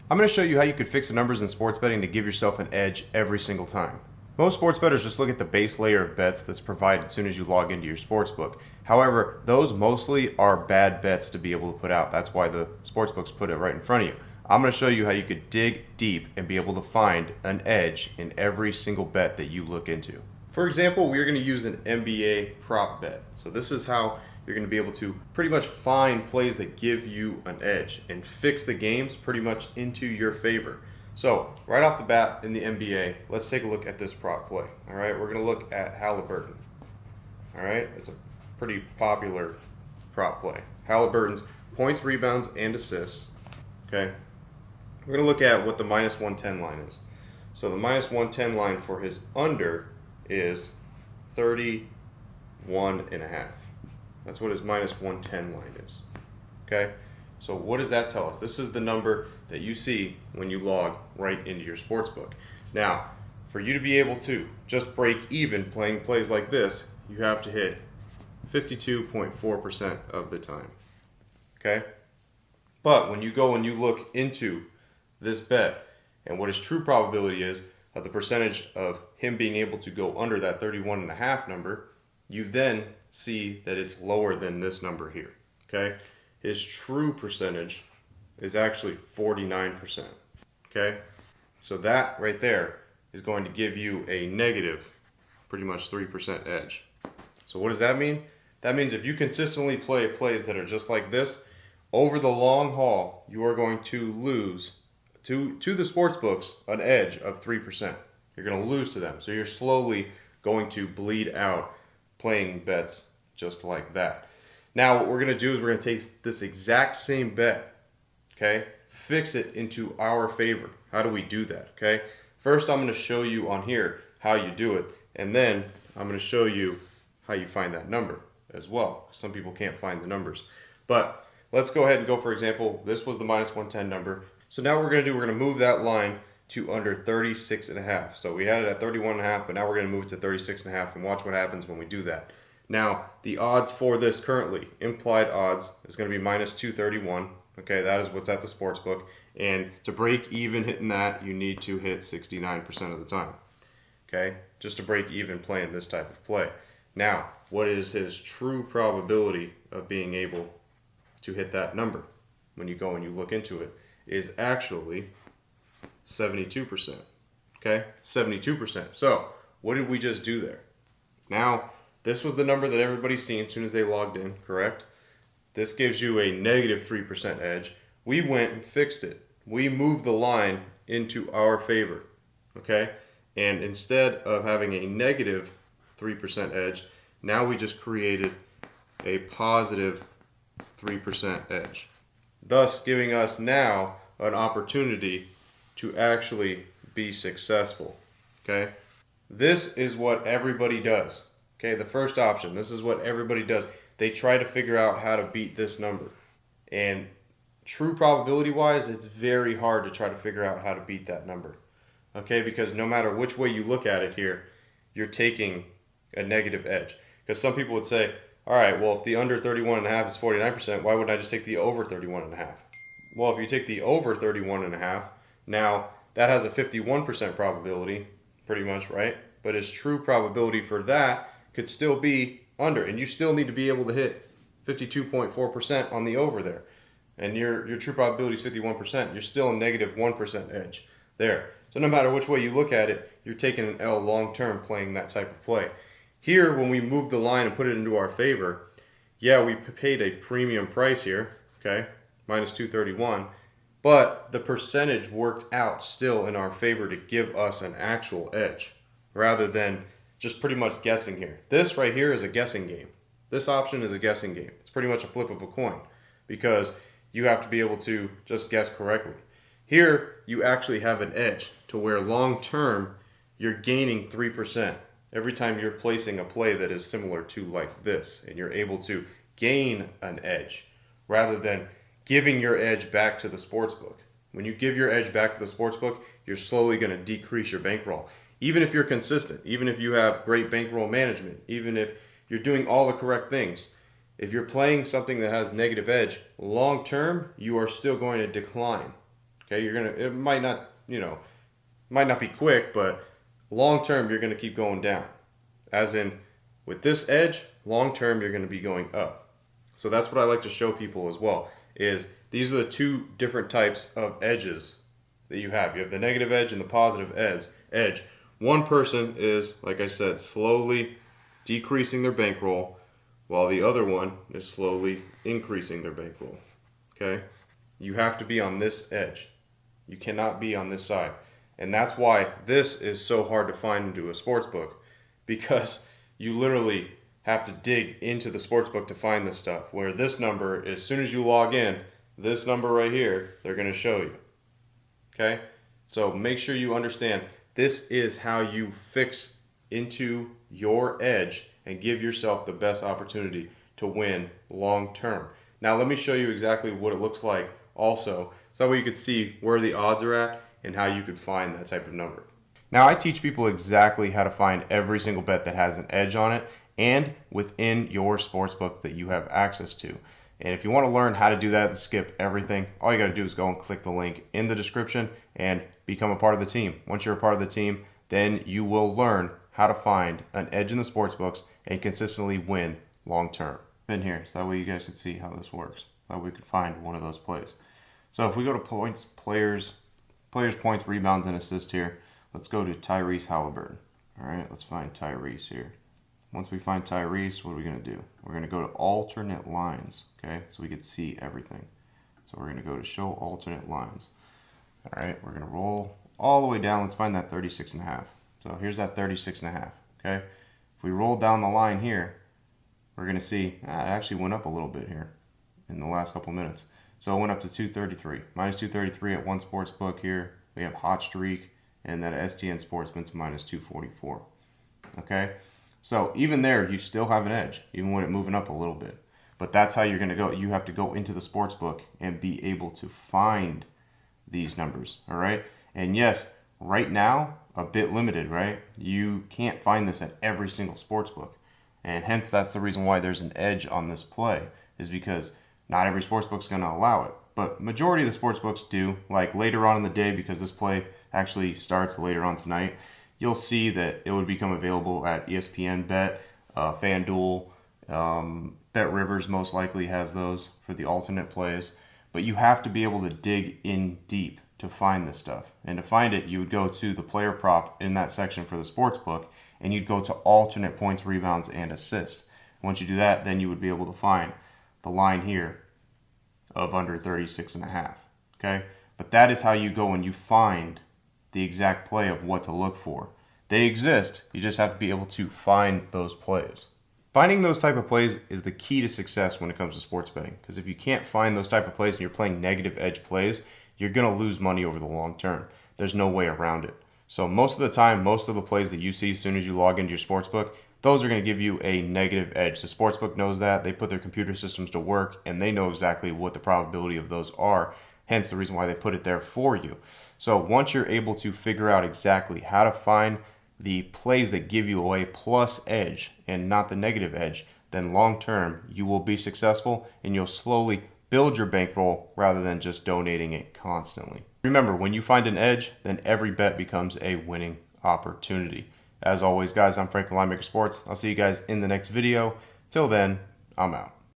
I'm going to show you how you could fix the numbers in sports betting to give yourself an edge every single time. Most sports bettors just look at the base layer of bets that's provided as soon as you log into your sportsbook. However, those mostly are bad bets to be able to put out. That's why the sportsbooks put it right in front of you. I'm going to show you how you could dig deep and be able to find an edge in every single bet that you look into. For example, we're going to use an NBA prop bet. So this is how you're going to be able to pretty much find plays that give you an edge and fix the games pretty much into your favor. So right off the bat in the NBA, let's take a look at this prop play. All right, we're going to look at Halliburton. All right, it's a pretty popular prop play. Halliburton's points, rebounds, and assists. Okay, we're going to look at what the minus 110 line is. So the minus 110 line for his under is 31.5. That's what his minus 110 line is. Okay? So what does that tell us? This is the number that you see when you log right into your sportsbook. Now, for you to be able to just break even playing plays like this, you have to hit 52.4% of the time. Okay? But when you go and you look into this bet and what his true probability is of the percentage of him being able to go under that 31.5 number, you then see that it's lower than this number here. Okay? His true percentage is actually 49%. Okay? So that right there is going to give you a negative pretty much 3% edge. So what does that mean? That means if you consistently play plays that are just like this, over the long haul, you are going to lose to the sports books an edge of 3%. You're going to lose to them. So you're slowly going to bleed out playing bets just like that. Now what we're going to do is we're going to take this exact same bet, okay, fix it into our favor. How do we do that? Okay, first I'm going to show you on here how you do it, and then I'm going to show you how you find that number as well. Some people can't find the numbers, but let's go ahead and go. For example, this was the minus 110 number. So now what we're going to do, we're going to move that line to under 36.5. So we had it at 31.5, but now we're going to move it to 36.5 and watch what happens when we do that. Now, the odds for this currently, implied odds, is going to be minus 231. Okay, that is what's at the sports book. And to break even hitting that, you need to hit 69% of the time. Okay, just to break even playing this type of play. Now, what is his true probability of being able to hit that number when you go and you look into it? Is actually 72%. Okay, 72%. So, what did we just do there? Now, this was the number that everybody's seen as soon as they logged in, correct? This gives you a negative 3% edge. We went and fixed it. We moved the line into our favor, okay? And instead of having a negative 3% edge, now we just created a positive 3% edge, thus giving us now an opportunity to actually be successful. Okay, this is what everybody does. Okay, the first option, this is what everybody does. They try to figure out how to beat this number, and true probability wise, it's very hard to try to figure out how to beat that number. Okay, because no matter which way you look at it here, you're taking a negative edge. Because some people would say, all right, well, if the under 31.5 is 49%, why wouldn't I just take the over 31.5? Well, if you take the over 31.5, now that has a 51% probability, pretty much, right? But its true probability for that could still be under, and you still need to be able to hit 52.4% on the over there. And your true probability is 51%. You're still a negative 1% edge there. So no matter which way you look at it, you're taking an L long term playing that type of play. Here, when we moved the line and put it into our favor, yeah, we paid a premium price here, okay, minus 231, but the percentage worked out still in our favor to give us an actual edge rather than just pretty much guessing here. This right here is a guessing game. This option is a guessing game. It's pretty much a flip of a coin because you have to be able to just guess correctly. Here, you actually have an edge to where long term you're gaining 3%. Every time you're placing a play that is similar to like this, and you're able to gain an edge rather than giving your edge back to the sportsbook. When you give your edge back to the sportsbook, you're slowly going to decrease your bankroll. Even if you're consistent, even if you have great bankroll management, even if you're doing all the correct things, if you're playing something that has negative edge, long term, you are still going to decline. Okay, it might not, might not be quick, but long term you're gonna keep going down. As in, with this edge, long term you're gonna be going up. So that's what I like to show people as well, is these are the two different types of edges that you have. You have the negative edge and the positive edge. One person is, like I said, slowly decreasing their bankroll, while the other one is slowly increasing their bankroll. Okay? You have to be on this edge. You cannot be on this side. And that's why this is so hard to find into a sports book, because you literally have to dig into the sports book to find this stuff. Where this number, as soon as you log in, this number right here, they're going to show you. Okay? So make sure you understand this is how you fix into your edge and give yourself the best opportunity to win long term. Now let me show you exactly what it looks like also, so that way you could see where the odds are at and how you could find that type of number. Now I teach people exactly how to find every single bet that has an edge on it and within your sportsbook that you have access to. And if you want to learn how to do that and skip everything, all you got to do is go and click the link in the description and become a part of the team. Once you're a part of the team, then you will learn how to find an edge in the sportsbooks and consistently win long term. In here, so that way you guys can see how this works. That way we could find one of those plays. So if we go to points, players points, rebounds, and assists here, let's go to Tyrese Halliburton. All right, let's find Tyrese here. Once we find Tyrese, what are we going to do? We're going to go to alternate lines, okay, so we can see everything. So we're going to go to show alternate lines. All right, we're going to roll all the way down. Let's find that 36.5. So here's that 36.5, okay? If we roll down the line here, we're going to see it actually went up a little bit here in the last couple minutes. So it went up to 233, minus 233 at one sports book here. We have Hot Streak, and that STN Sports went to minus 244, okay? So even there, you still have an edge, even with it moving up a little bit. But that's how you're going to go. You have to go into the sports book and be able to find these numbers, all right? And yes, right now, a bit limited, right? You can't find this at every single sports book. And hence, that's the reason why there's an edge on this play, is because not every sportsbook is going to allow it. But majority of the sportsbooks do. Like later on in the day, because this play actually starts later on tonight, you'll see that it would become available at ESPN Bet, FanDuel, Bet Rivers most likely has those for the alternate plays. But you have to be able to dig in deep to find this stuff. And to find it, you would go to the player prop in that section for the sports book, and you'd go to alternate points, rebounds, and assists. Once you do that, then you would be able to find the line here of under 36.5. Okay? But that is how you go and you find the exact play of what to look for. They exist, you just have to be able to find those plays. Finding those type of plays is the key to success when it comes to sports betting, because if you can't find those type of plays and you're playing negative edge plays, you're going to lose money over the long term. There's no way around it. So most of the time, most of the plays that you see as soon as you log into your sportsbook, those are going to give you a negative edge. The sportsbook knows that. They put their computer systems to work, and they know exactly what the probability of those are, hence the reason why they put it there for you. So once you're able to figure out exactly how to find the plays that give you a plus edge and not the negative edge, then long term you will be successful and you'll slowly build your bankroll rather than just donating it constantly. Remember, when you find an edge, then every bet becomes a winning opportunity. As always, guys, I'm Frank from Linemaker Sports. I'll see you guys in the next video. Till then, I'm out.